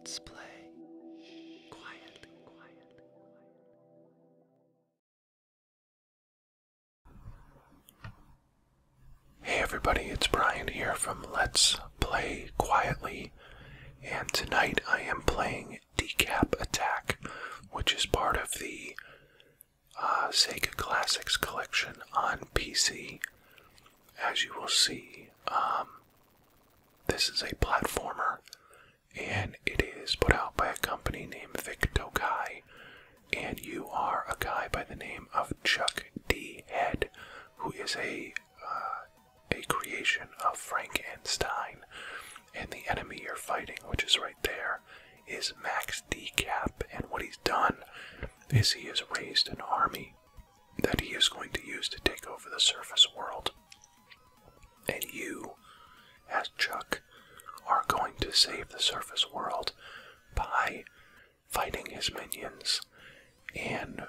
Let's play quietly. Hey everybody, it's Brian here from Let's Play Quietly, and tonight I am playing Decap Attack, which is part of the Sega Classics collection on PC. As you will see, this is a platformer, and it is put out by a company named Victokai, and you are a guy by the name of Chuck D. Head, who is a creation of Frankenstein, and the enemy you're fighting, which is right there, is Max Decap, and what he's done is he has raised an army that he is going to use to take over the surface world. And you, as Chuck, are going to save the surface world by fighting his minions and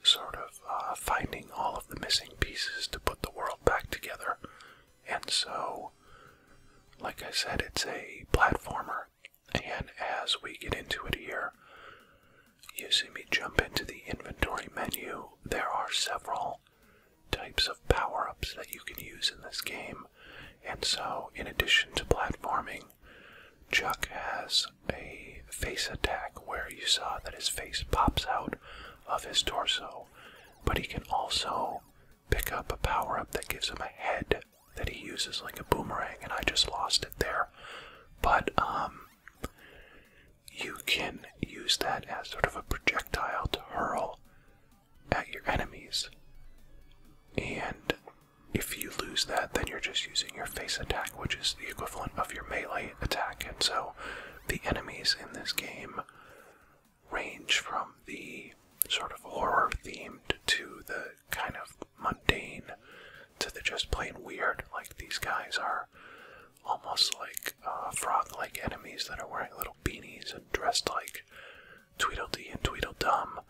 sort of finding all of the missing pieces to put the world back together. And so, like I said, it's a platformer, and as we get into it here, you see me jump into the inventory menu. There are several types of power-ups that you can use in this game, and so in addition to platforming, Chuck has a face attack where you saw that his face pops out of his torso, but he can also pick up a power-up that gives him a head that he uses like a boomerang, and I just lost it there. But you can use that as sort of a projectile to hurl at your enemies, and if you lose that, then you're just using your face attack, which is the equivalent of your melee attack. And so the enemies in this game range from the sort of horror themed to the kind of mundane to the just plain weird. Like, these guys are almost like frog-like enemies that are wearing little beanies and dressed like Tweedledee and Tweedledum.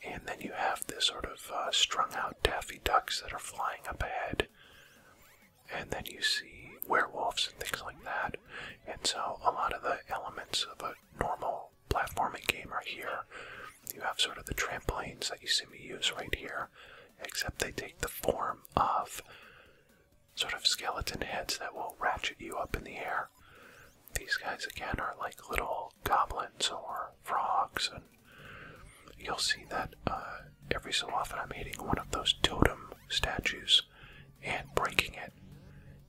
And then you have this sort of strung-out Daffy Ducks that are flying up ahead. And then you see werewolves and things like that. And so a lot of the elements of a normal platforming game are here. You have sort of the trampolines that you see me use right here, except they take the form of sort of skeleton heads that will ratchet you up in the air. These guys, again, are like little goblins or frogs, and you'll see that every so often I'm hitting one of those totem statues and breaking it,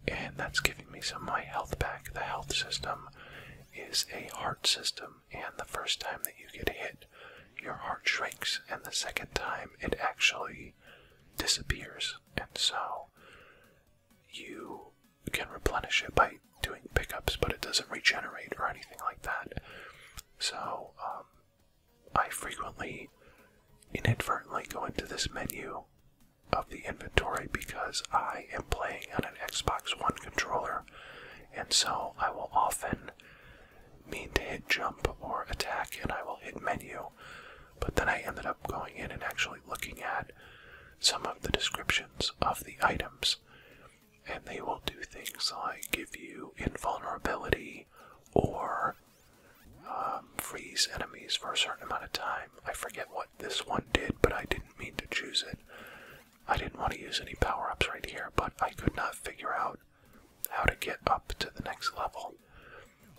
and that's giving me some of my health back. The health system is a heart system, and the first time that you get hit, your heart shrinks, and the second time it actually disappears, and so you can replenish it by doing pickups, but it doesn't regenerate or anything like that. So I frequently inadvertently go into this menu of the inventory because I am playing on an Xbox One controller, and so I will often mean to hit jump or attack, and I will hit menu, but then I ended up going in and actually looking at some of the descriptions of the items, and they will do things like give you invulnerability or freeze enemies for a certain amount of time. I forget what this one did, but I didn't mean to choose it. I didn't want to use any power-ups right here, but I could not figure out how to get up to the next level,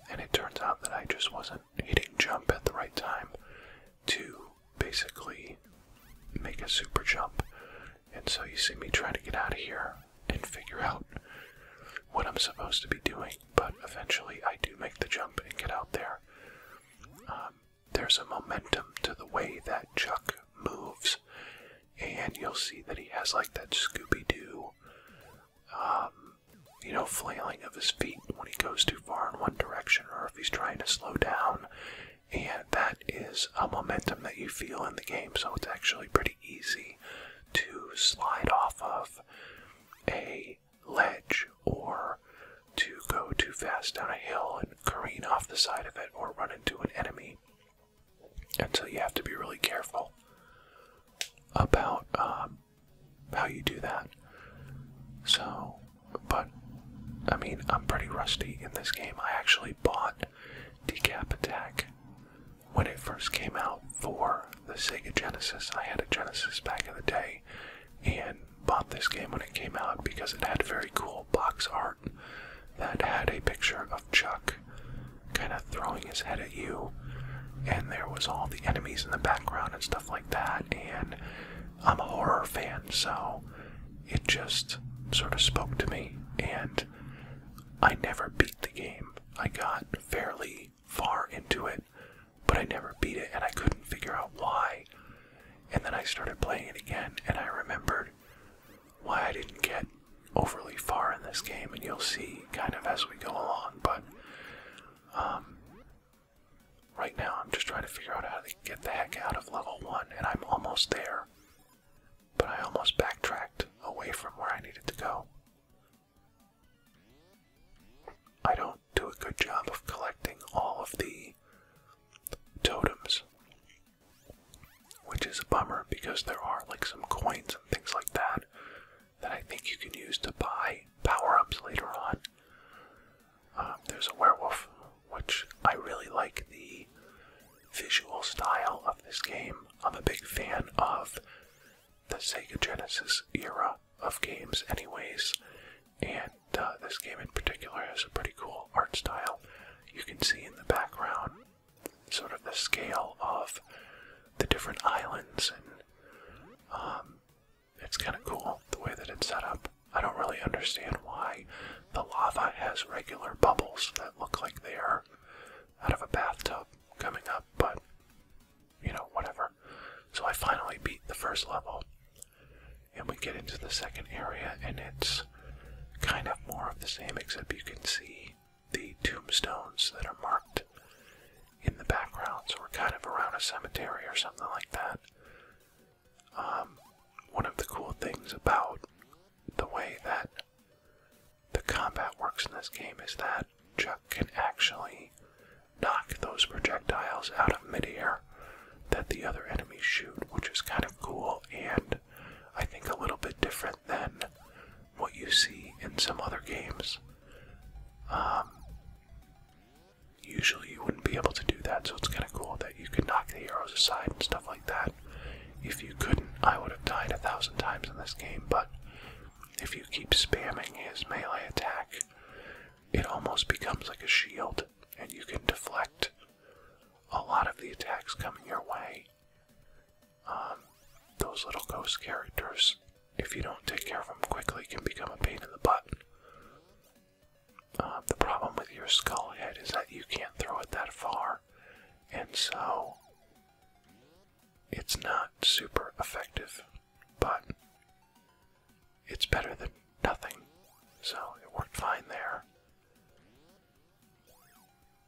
and it turns out that I just wasn't hitting jump at the right time to basically make a super jump. And so you see me trying to get out of here and figure out what I'm supposed to be doing, but eventually I do make the jump and get out there. There's a momentum to the way that Chuck moves, and you'll see that he has like that Scooby-Doo, flailing of his feet when he goes too far in one direction or if he's trying to slow down, and that is a momentum that you feel in the game, so it's actually pretty easy to slide off of a ledge or to go too fast down a hill and careen off the side of it or run into an enemy. And so you have to be really careful about how you do that. So, but, I mean, I'm pretty rusty in this game. I actually bought Decap Attack Sega Genesis. I had a Genesis back in the day and bought this game when it came out because it had very cool box art that had a picture of Chuck kind of throwing his head at you, and there was all the enemies in the background and stuff like that, and I'm a horror fan, so it just sort of spoke to me, and I never beat the game. I got fairly far into it, but I never beat it, and I couldn't figure out why. And then I started playing it again, and I remembered why I didn't get overly far in this game, and you'll see kind of as we go along, but right now I'm just trying to figure out how to get the heck out of level 1, and I'm almost there, but I almost backtracked away from where I needed to go. I don't do a good job of collecting all of the totems, which is a bummer because there are like some coins and things like that that I think you can use to buy power-ups later on. There's a werewolf, which I really like the visual style of this game. I'm a big fan of the Sega Genesis era of games anyways, and this game in particular has a pretty cool art style. You can see in the background sort of the scale of the different islands, and it's kind of cool the way that it's set up. I don't really understand why the lava has regular bubbles that look like they are out of a bathtub coming up, but you know, whatever. So I finally beat the first level, and we get into the second area, and it's kind of more of the same, except you can see the tombstones that are marked in the background, so we're kind of around a cemetery or something like that. One of the cool things about the way that the combat works in this game is that Chuck can actually knock those projectiles out of midair that the other enemies shoot, which is kind of cool, and I think a little bit different than what you see in some other games. Usually you wouldn't be able to do that, so it's kind of cool that you can knock the arrows aside and stuff like that. If you couldn't, I would have died 1,000 times in this game, but if you keep spamming his melee attack, it almost becomes like a shield, and you can deflect a lot of the attacks coming your way. Those little ghost characters, if you don't take care of them quickly, can become a pain in the butt. The problem with your skull head is that you can't throw it that far, and so it's not super effective, but it's better than nothing, so it worked fine there.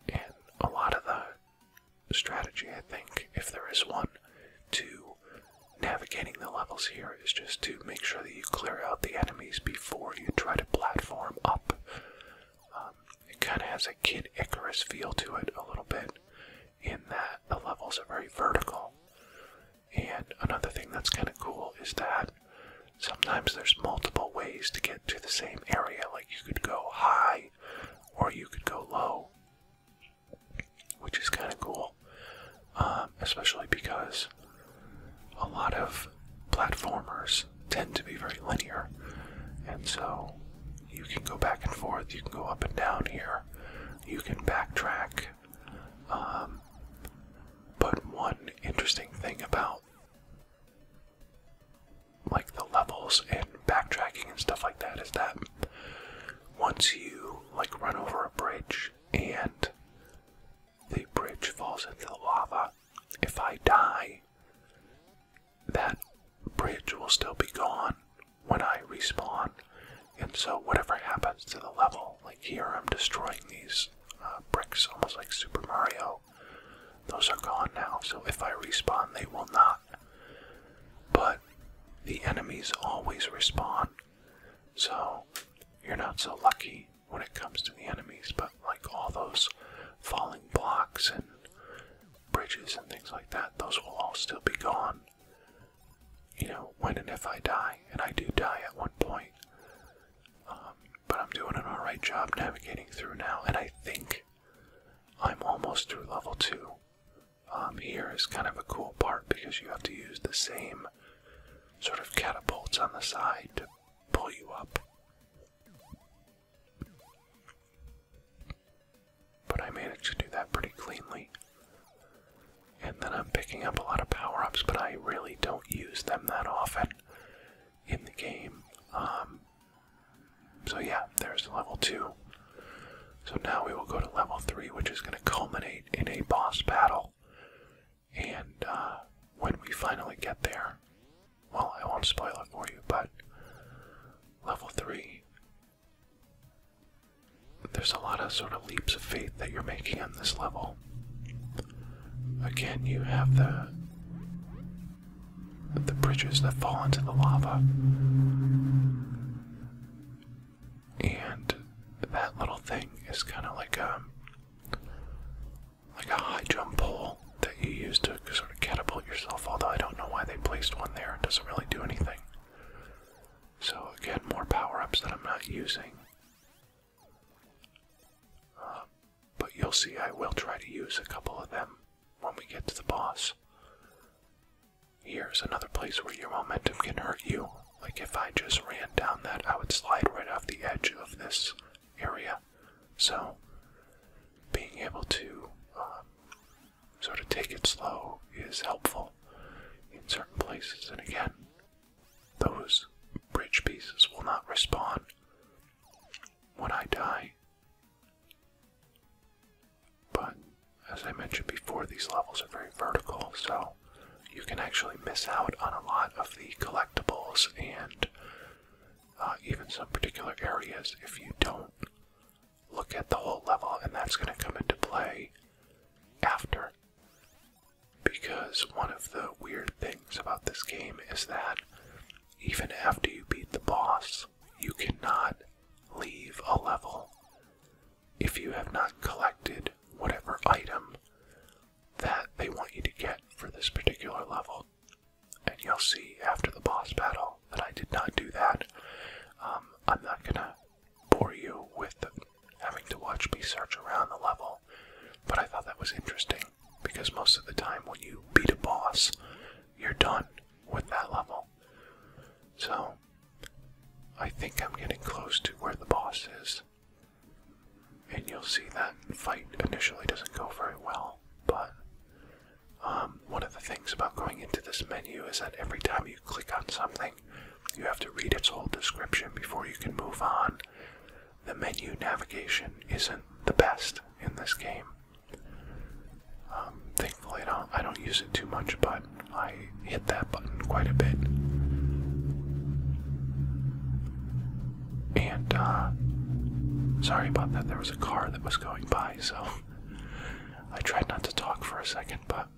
And a lot of the strategy, I think, if there is one, to navigating the levels here is just to make sure that you clear out the enemies before you try to platform up. It kind of has a Kid Icarus feel to it a little bit, in that the levels are very vertical. And another thing that's kind of cool is that sometimes there's multiple ways to get to the same area. Like you could go high or you could go low, which is kind of cool, especially because a lot of platformers tend to be very linear, and so you can go back and forth, you can go up and down here, you can backtrack. But one interesting thing about like the levels and backtracking and stuff like that is that once you like run over a bridge and the bridge falls into the lava, if I die, that bridge will still be gone when I respawn. And so whatever happens to the level, like here I'm destroying these bricks almost like Super Mario, those are gone now, so if I respawn they will not. But the enemies always respawn, so you're not so lucky when it comes to the enemies, but like all those falling blocks and bridges and things like that, those will all still be gone, you know, when and if I die, and I do die at one point. But I'm doing an alright job navigating through now, and I think I'm almost through level 2 here is kind of a cool part because you have to use the same sort of catapults on the side to pull you up. But I managed to do that pretty cleanly. And then I'm picking up a lot of power-ups, but I really don't use them that often in the game. So yeah, there's level 2. So now we will go to level 3, which is going to culminate in a boss battle. And when we finally get there, well, I won't spoil it for you, but level 3, there's a lot of sort of leaps of faith that you're making on this level. Again, you have the bridges that fall into the lava. And that little thing is kind of like a high jump pole that you use to sort of catapult yourself, although I don't know why they placed one there. It doesn't really do anything. So again, more power-ups that I'm not using. But you'll see I will try to use a couple of them when we get to the boss. Here's another place where your momentum can hurt you. Like if I just ran down that, I would slide right off the edge of this area. So being able to sort of take it slow is helpful in certain places. And again, those bridge pieces will not respawn when I die. But as I mentioned before, these levels are very vertical, so you can actually miss out on a lot of the collectibles and even some particular areas if you don't look at the whole level, and that's going to come into play after. Because one of the weird things about this game is that even after you beat the boss, you cannot leave a level if you have not collected whatever item that they want you to get for this particular level. And you'll see after the boss battle that I did not do that. I'm not gonna bore you with having to watch me search around the level, but I thought that was interesting because most of the time when you beat a boss, you're done with that level. So I think I'm getting close to where the boss is. And you'll see that fight initially doesn't go very well, but one of the things about going into this menu is that every time you click on something, you have to read its whole description before you can move on. The menu navigation isn't the best in this game. Thankfully, I don't use it too much, but I hit that button quite a bit. And sorry about that. There was a car that was going by, so I tried not to talk for a second, but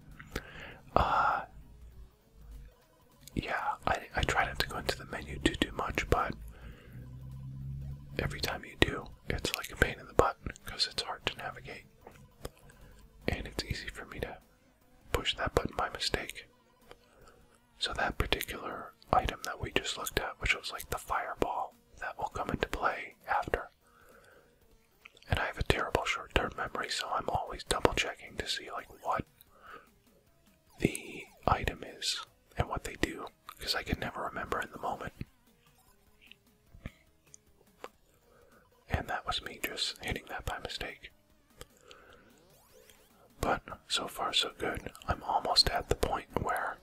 yeah, I try not to go into the menu too much, but every time you do, it's like a pain in the butt because it's hard to navigate. And it's easy for me to push that button by mistake. So that particular item that we just looked at, which was like the fireball, that will come into play after. And I have a terrible short-term memory, so I'm always double-checking to see like what the item is and what they do, because I can never remember in the moment. And that was me just hitting that by mistake. But so far so good. I'm almost at the point where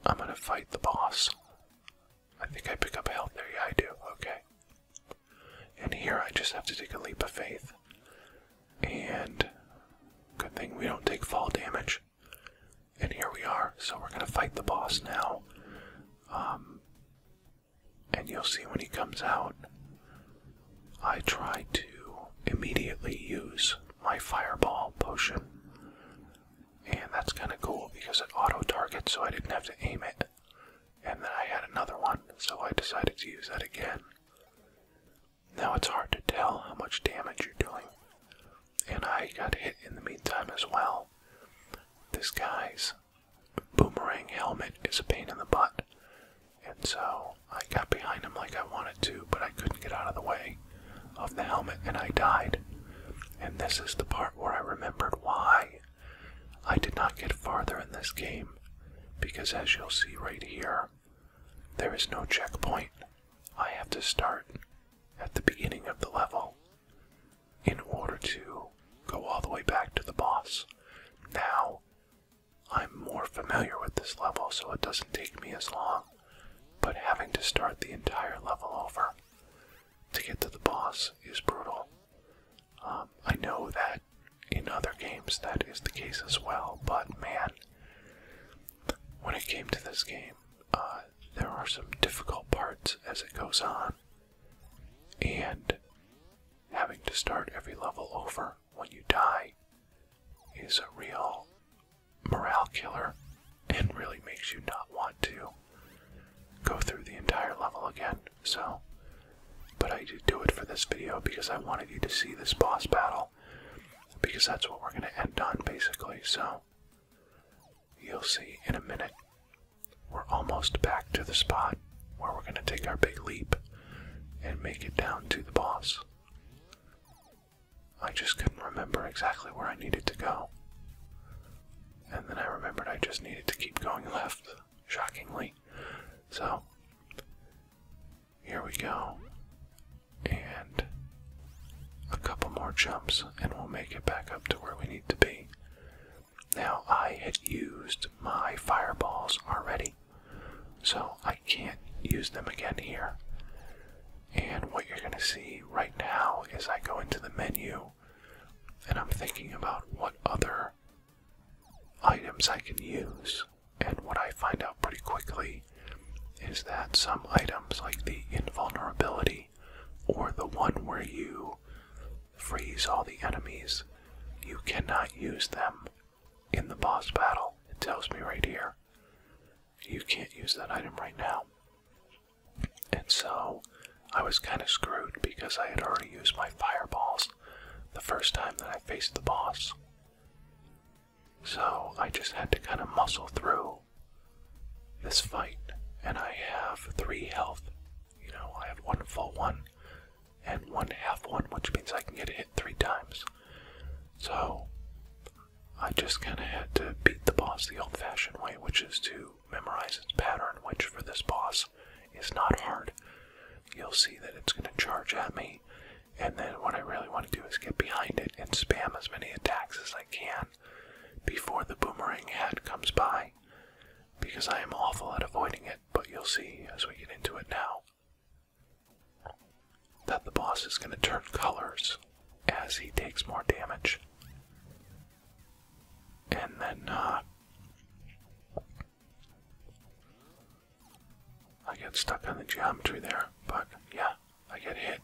I'm gonna fight the boss. I think I pick up health there. Yeah, I do. Okay. And here I just have to take a leap of faith. And good thing we don't take fall damage. And here we are. So we're gonna fight the boss now. And you'll see when he comes out, I try to immediately use my fireball potion. And that's kind of cool because it auto-targets, so I didn't have to aim it. And then I had another one, so I decided to use that again. Now it's hard to tell how much damage you're doing. And I got hit in the meantime as well. This guy's boomerang helmet is a pain in the butt. And so I got behind him like I wanted to, but I couldn't get out of the way of the helmet and I died. And this is the part where I remember I did not get farther in this game because, as you'll see right here, there is no checkpoint. I have to start at the beginning of the level in order to go all the way back to the boss. Now, I'm more familiar with this level, so it doesn't take me as long, but having to start the entire level over to get to the boss is brutal. I know that in other games that is the case as well, but man, when it came to this game, there are some difficult parts as it goes on, and having to start every level over when you die is a real morale killer and really makes you not want to go through the entire level again. So, but I did do it for this video because I wanted you to see this boss battle, because that's what we're going to end on basically. So you'll see in a minute. We're almost back to the spot where we're going to take our big leap and make it down to the boss. I just couldn't remember exactly where I needed to go. And then I remembered I just needed to keep going left, shockingly. So, here we go. And a couple more jumps and we'll make it back up to where we need to be. Now, I had used my fireballs already, so I can't use them again here. And what you're going to see right now is I go into the menu and I'm thinking about what other items I can use. And what I find out pretty quickly is that some items like the invulnerability or the one where you freeze all the enemies, you cannot use them in the boss battle. It tells me right here. You can't use that item right now. And so I was kind of screwed because I had already used my fireballs the first time that I faced the boss. So I just had to kind of muscle through this fight. And I have 3 health. You know, I have 1 full one and 1 half one, which means I can get hit 3 times. So I just kind of had to beat the boss the old-fashioned way, which is to memorize its pattern, which for this boss is not hard. You'll see that it's going to charge at me, and then what I really want to do is get behind it and spam as many attacks as I can before the boomerang head comes by, because I am awful at avoiding it, but you'll see as we get into it now that the boss is going to turn colors as he takes more damage. And then, I get stuck on the geometry there, but yeah, I get hit.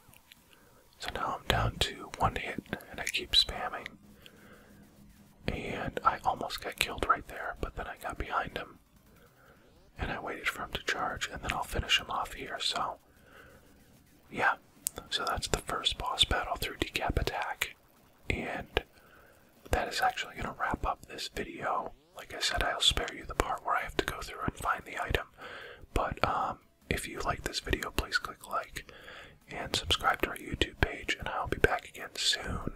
So now I'm down to 1 hit, and I keep spamming. And I almost got killed right there, but then I got behind him. And I waited for him to charge, and then I'll finish him off here, so yeah. So that's the first boss battle through Decap attack. And that is actually going to wrap up this video. Like I said, I'll spare you the part where I have to go through and find the item. But if you like this video, please click like and subscribe to our YouTube page, and I'll be back again soon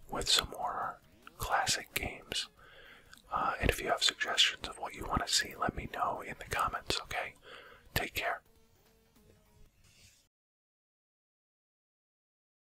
with some more classic games. And if you have suggestions of what you want to see, let me know in the comments, okay? Take care.